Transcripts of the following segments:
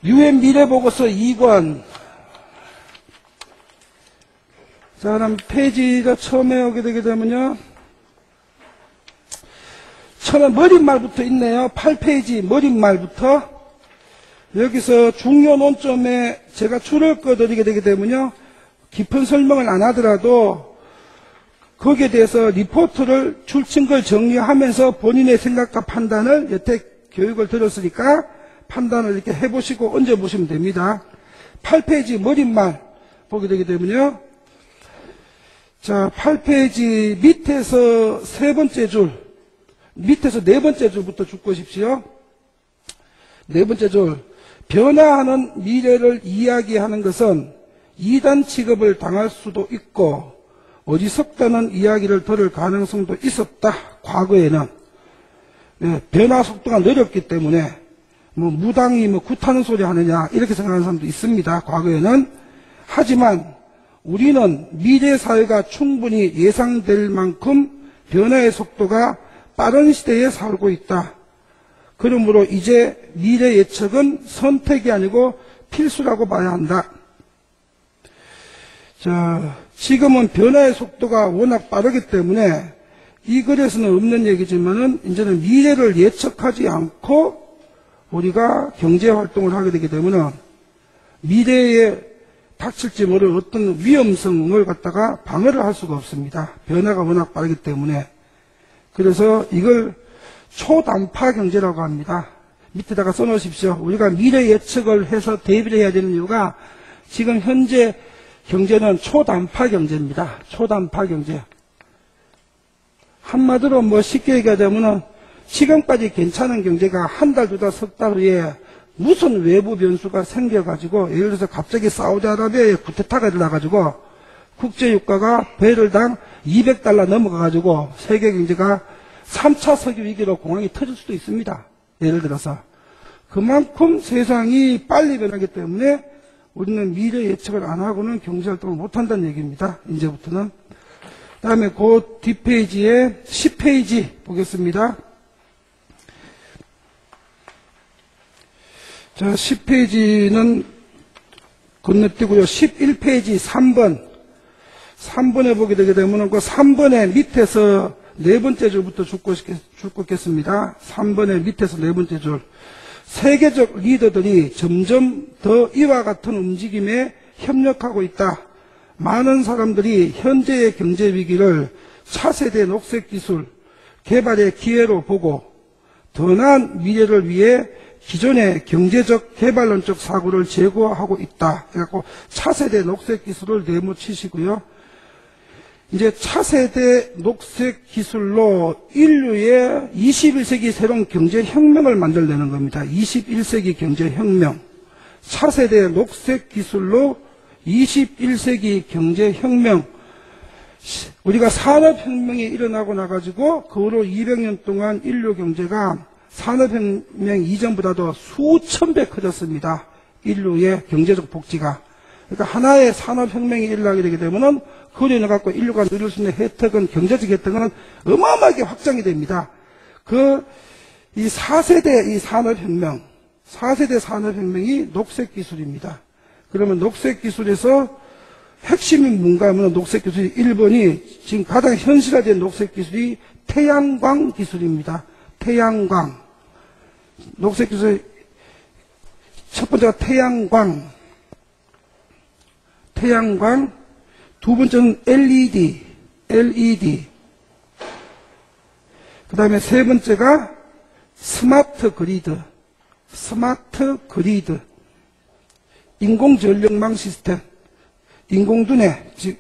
유엔 미래보고서 2권. 자, 그럼 페이지가 처음에 오게 되게 되면요. 처음에 머릿말부터 있네요. 8페이지 머릿말부터. 여기서 중요 논점에 제가 줄을 꺼드리게 되게 되면요. 깊은 설명을 안 하더라도 거기에 대해서 리포트를 줄친 걸 정리하면서 본인의 생각과 판단을 여태 교육을 들었으니까 판단을 이렇게 해보시고 얹어보시면 됩니다. 8페이지 머릿말 보게 되게 되면요. 자, 8페이지 밑에서 세 번째 줄, 밑에서 네 번째 줄부터 줄 것입시오. 네 번째 줄. 변화하는 미래를 이야기하는 것은 이단 취급을 당할 수도 있고 어리석다는 이야기를 들을 가능성도 있었다. 과거에는. 네, 변화 속도가 느렸기 때문에 무당이 굿하는 소리 하느냐 이렇게 생각하는 사람도 있습니다. 과거에는. 하지만 우리는 미래 사회가 충분히 예상될 만큼 변화의 속도가 빠른 시대에 살고 있다. 그러므로 이제 미래 예측은 선택이 아니고 필수라고 봐야 한다. 자, 지금은 변화의 속도가 워낙 빠르기 때문에 이 글에서는 없는 얘기지만은 이제는 미래를 예측하지 않고 우리가 경제 활동을 하게 되게 되면은 미래에 닥칠지 모를 어떤 위험성을 갖다가 방어를 할 수가 없습니다. 변화가 워낙 빠르기 때문에. 그래서 이걸 초단파 경제라고 합니다. 밑에다가 써놓으십시오. 우리가 미래 예측을 해서 대비를 해야 되는 이유가 지금 현재 경제는 초단파 경제입니다. 초단파 경제. 한마디로 쉽게 얘기하자면은 지금까지 괜찮은 경제가 한 달, 두 달, 석 달 후에 무슨 외부 변수가 생겨가지고 예를 들어서 갑자기 사우디아라비아에 쿠데타가 일어나가지고 국제유가가 배럴당 200달러 넘어가가지고 세계 경제가 3차 석유 위기로 공황이 터질 수도 있습니다. 예를 들어서. 그만큼 세상이 빨리 변하기 때문에 우리는 미래 예측을 안 하고는 경제활동을 못한다는 얘기입니다. 이제부터는. 그 다음에 그 뒷페이지에 10페이지 보겠습니다. 자, 10페이지는 건너뛰고요. 11페이지 3번. 3번에 보게 되게 되면 그 3번의 밑에서 네 번째 줄부터 줄 것겠습니다. 3번의 밑에서 네 번째 줄. 세계적 리더들이 점점 더 이와 같은 움직임에 협력하고 있다. 많은 사람들이 현재의 경제 위기를 차세대 녹색 기술 개발의 기회로 보고 더 나은 미래를 위해 기존의 경제적 개발론적 사고를 제고하고 있다. 그래갖고 차세대 녹색 기술을 내모치시고요. 이제 차세대 녹색 기술로 인류의 21세기 새로운 경제혁명을 만들려는 겁니다. 21세기 경제혁명. 차세대 녹색 기술로 21세기 경제혁명. 우리가 산업혁명이 일어나고 나가지고 그 후로 200년 동안 인류 경제가 산업혁명 이전보다도 수천 배 커졌습니다. 인류의 경제적 복지가. 그러니까 하나의 산업혁명이 일어나게 되게 되면은 그로 인해 갖고 인류가 누릴 수 있는 혜택은, 경제적 혜택은 어마어마하게 확장이 됩니다. 이 4세대 이 산업혁명, 4세대 산업혁명이 녹색 기술입니다. 그러면 녹색 기술에서 핵심이 뭔가 하면 녹색 기술이 1번이 지금 가장 현실화된 녹색 기술이 태양광 기술입니다. 태양광. 녹색 기술 첫 번째가 태양광. 두 번째는 LED. 그 다음에 세 번째가 스마트 그리드. 인공전력망 시스템. 인공두뇌, 즉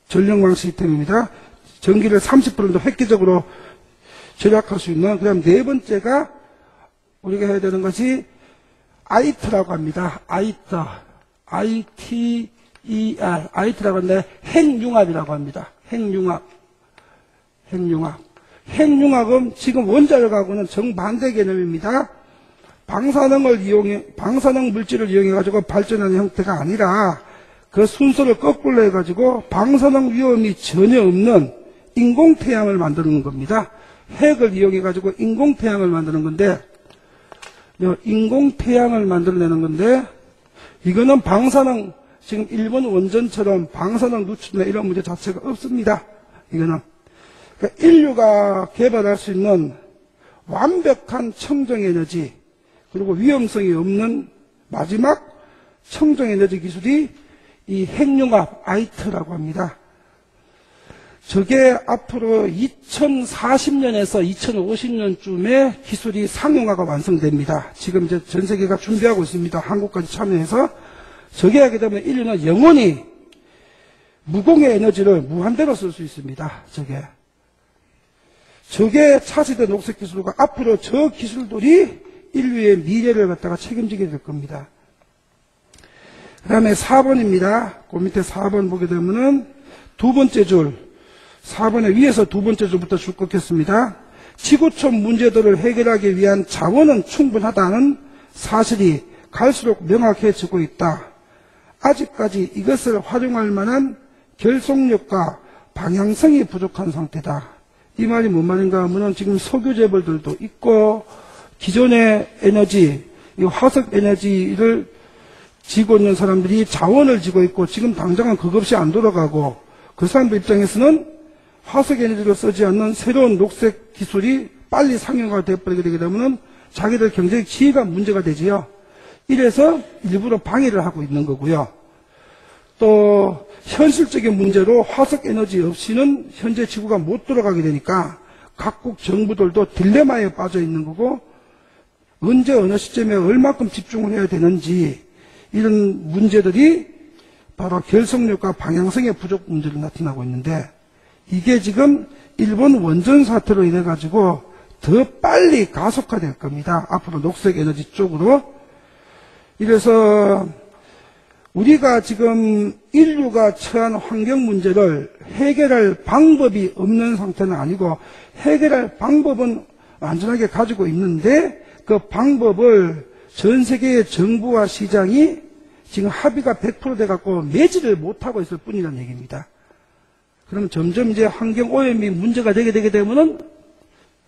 전력망 시스템입니다. 전기를 30% 정도 획기적으로 절약할 수 있는. 그 다음 네 번째가 우리가 해야 되는 것이 IT라고 합니다. IT라고 하는데 핵융합이라고 합니다. 핵융합은 지금 원자력하고는 정반대 개념입니다. 방사능 물질을 이용해 가지고 발전하는 형태가 아니라 그 순서를 거꾸로 해 가지고 방사능 위험이 전혀 없는 인공태양을 만드는 겁니다. 핵을 이용해 가지고 인공태양을 만드는 건데, 인공태양을 만들어내는 건데, 이거는 방사능, 지금 일본 원전처럼 방사능 누출이나 이런 문제 자체가 없습니다. 이거는. 그러니까 인류가 개발할 수 있는 완벽한 청정에너지, 그리고 위험성이 없는 마지막 청정에너지 기술이 이 핵융합 아이트라고 합니다. 저게 앞으로 2040년에서 2050년쯤에 기술이 상용화가 완성됩니다. 지금 이제 전 세계가 준비하고 있습니다. 한국까지 참여해서. 저게 하게 되면 인류는 영원히 무공해 에너지를 무한대로 쓸 수 있습니다. 저게 차세대 녹색 기술과 앞으로 저 기술들이 인류의 미래를 갖다가 책임지게 될 겁니다. 그 다음에 4번입니다. 그 밑에 4번 보게 되면은 두 번째 줄, 4번의 위에서 두 번째 줄부터 쭉 꺾겠습니다. 지구촌 문제들을 해결하기 위한 자원은 충분하다는 사실이 갈수록 명확해지고 있다. 아직까지 이것을 활용할 만한 결속력과 방향성이 부족한 상태다. 이 말이 뭔 말인가 하면 지금 석유 재벌들도 있고 기존의 에너지, 이 화석 에너지를 지고 있는 사람들이 자원을 지고 있고 지금 당장은 그것이 안 돌아가고 그 사람들 입장에서는 화석 에너지를 쓰지 않는 새로운 녹색 기술이 빨리 상용화가 되어버리게 되게 되면 자기들 경제적 지위가 문제가 되지요. 이래서 일부러 방해를 하고 있는 거고요. 또 현실적인 문제로 화석 에너지 없이는 현재 지구가 못 돌아가게 되니까 각국 정부들도 딜레마에 빠져 있는 거고 언제 어느 시점에 얼마큼 집중을 해야 되는지 이런 문제들이 바로 결속력과 방향성의 부족 문제를 나타나고 있는데 이게 지금 일본 원전 사태로 인해 가지고 더 빨리 가속화될 겁니다. 앞으로 녹색 에너지 쪽으로. 이래서 우리가 지금 인류가 처한 환경 문제를 해결할 방법이 없는 상태는 아니고 해결할 방법은 완전하게 가지고 있는데 그 방법을 전 세계의 정부와 시장이 지금 합의가 100% 돼갖고 매지를 못하고 있을 뿐이라는 얘기입니다. 그럼 점점 이제 환경 오염이 문제가 되게 되면은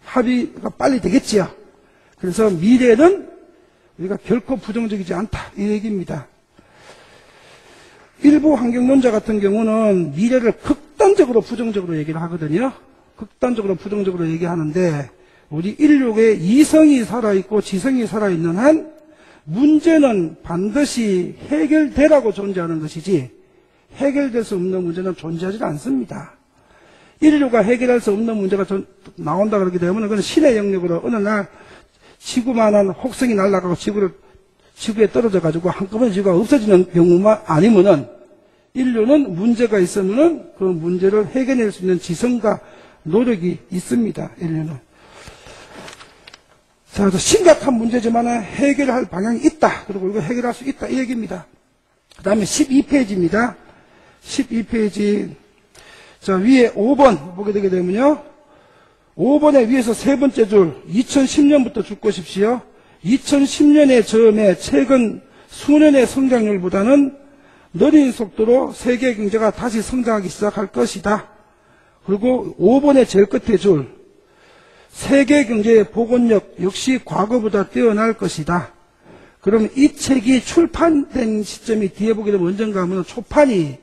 합의가 빨리 되겠지요. 그래서 미래는 우리가 결코 부정적이지 않다. 이 얘기입니다. 일부 환경론자 같은 경우는 미래를 극단적으로 부정적으로 얘기를 하거든요. 극단적으로 부정적으로 얘기하는데 우리 인류의 이성이 살아있고 지성이 살아있는 한 문제는 반드시 해결되라고 존재하는 것이지 해결될 수 없는 문제는 존재하지 않습니다. 인류가 해결할 수 없는 문제가 나온다 그러게 되면 그건 신의 영역으로 어느 날 지구만한 혹성이 날아가고 지구에 떨어져 가지고 한꺼번에 지구가 없어지는 경우만 아니면은 인류는 문제가 있으면은 그 문제를 해결할 수 있는 지성과 노력이 있습니다. 인류는. 자, 심각한 문제지만 해결할 방향이 있다. 그리고 이거 해결할 수 있다. 이 얘기입니다. 그 다음에 12페이지입니다. 12페이지. 자, 위에 5번 보게 되게 되면요. 5번의 위에서 세 번째 줄, 2010년부터 줄 것입시오. 2010년의 저음에 최근 수년의 성장률보다는 느린 속도로 세계 경제가 다시 성장하기 시작할 것이다. 그리고 5번의 제일 끝에 줄, 세계 경제의 복원력 역시 과거보다 뛰어날 것이다. 그럼 이 책이 출판된 시점이 뒤에 보게 되면 언젠가 하면 초판이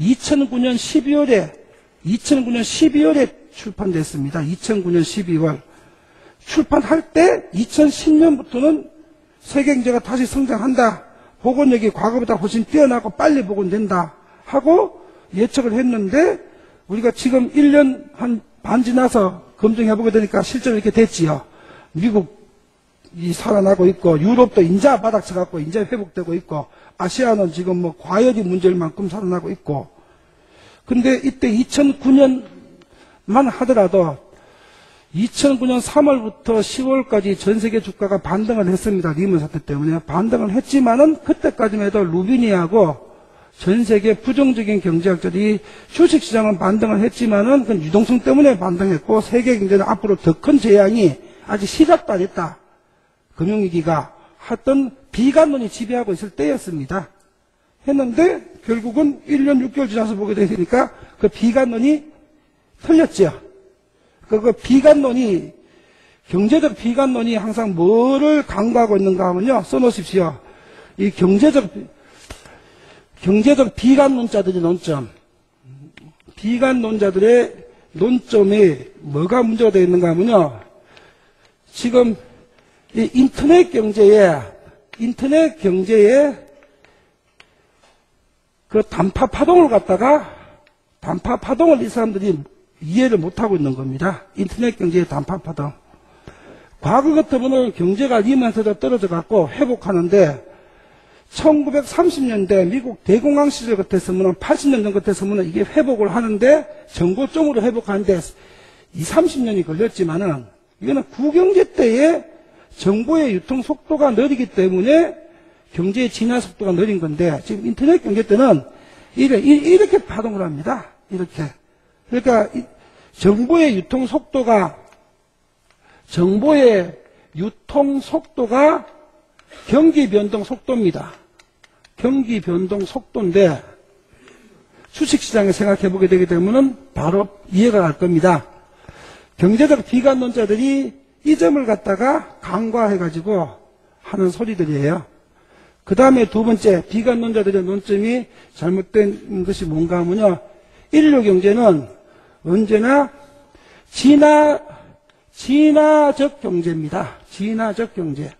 2009년 12월에 출판됐습니다. 2009년 12월. 출판할 때 2010년부터는 세계 경제가 다시 성장한다. 복원력이 과거보다 훨씬 뛰어나고 빨리 복원된다. 하고 예측을 했는데 우리가 지금 1년 한 반 지나서 검증해보게 되니까 실제로 이렇게 됐지요. 미국이 살아나고 있고 유럽도 인자 바닥 쳐갖고 인자 회복되고 있고 아시아는 지금 뭐 과열이 문제일 만큼 살아나고 있고 근데 이때 2009년만 하더라도 2009년 3월부터 10월까지 전 세계 주가가 반등을 했습니다. 리먼 사태 때문에 반등을 했지만은 그때까지만 해도 루비니하고 전 세계 부정적인 경제학자들이 주식시장은 반등을 했지만은 그 유동성 때문에 반등했고 세계 경제는 앞으로 더 큰 재앙이 아직 시작도 안 했다. 금융위기가 하던 비관론이 지배하고 있을 때였습니다. 했는데 결국은 1년 6개월 지나서 보게 되니까 그 비관론이 틀렸죠. 그 비관론이 경제적 비관론이 항상 뭐를 강구하고 있는가 하면요. 써놓으십시오. 이 경제적 비관론자들의 논점. 비관론자들의 논점이 뭐가 문제가 되어 있는가 하면요. 지금 이 인터넷 경제에 그 단파 파동을 이 사람들이 이해를 못하고 있는 겁니다. 인터넷 경제의 단파 파동. 과거 같으면 경제가 리먼에서 떨어져 갖고 회복하는데 1930년대 미국 대공황 시절 같았으면 80년 같았으면 이게 회복을 하는데 정고점으로 회복하는데 30년이 걸렸지만은 이거는 구경제 때에 정보의 유통 속도가 느리기 때문에 경제의 진화 속도가 느린 건데 지금 인터넷 경제 때는 이렇게 파동을 합니다. 이렇게. 그러니까 정보의 유통 속도가 경기 변동 속도입니다. 경기 변동 속도인데 주식시장에 생각해 보게 되게 되면은 바로 이해가 갈 겁니다. 경제적 비관론자들이 이 점을 갖다가 간과해가지고 하는 소리들이에요. 그 다음에 두 번째 비관론자들의 논점이 잘못된 것이 뭔가 하면요. 인류 경제는 언제나 진화적 경제입니다. 진화적 경제.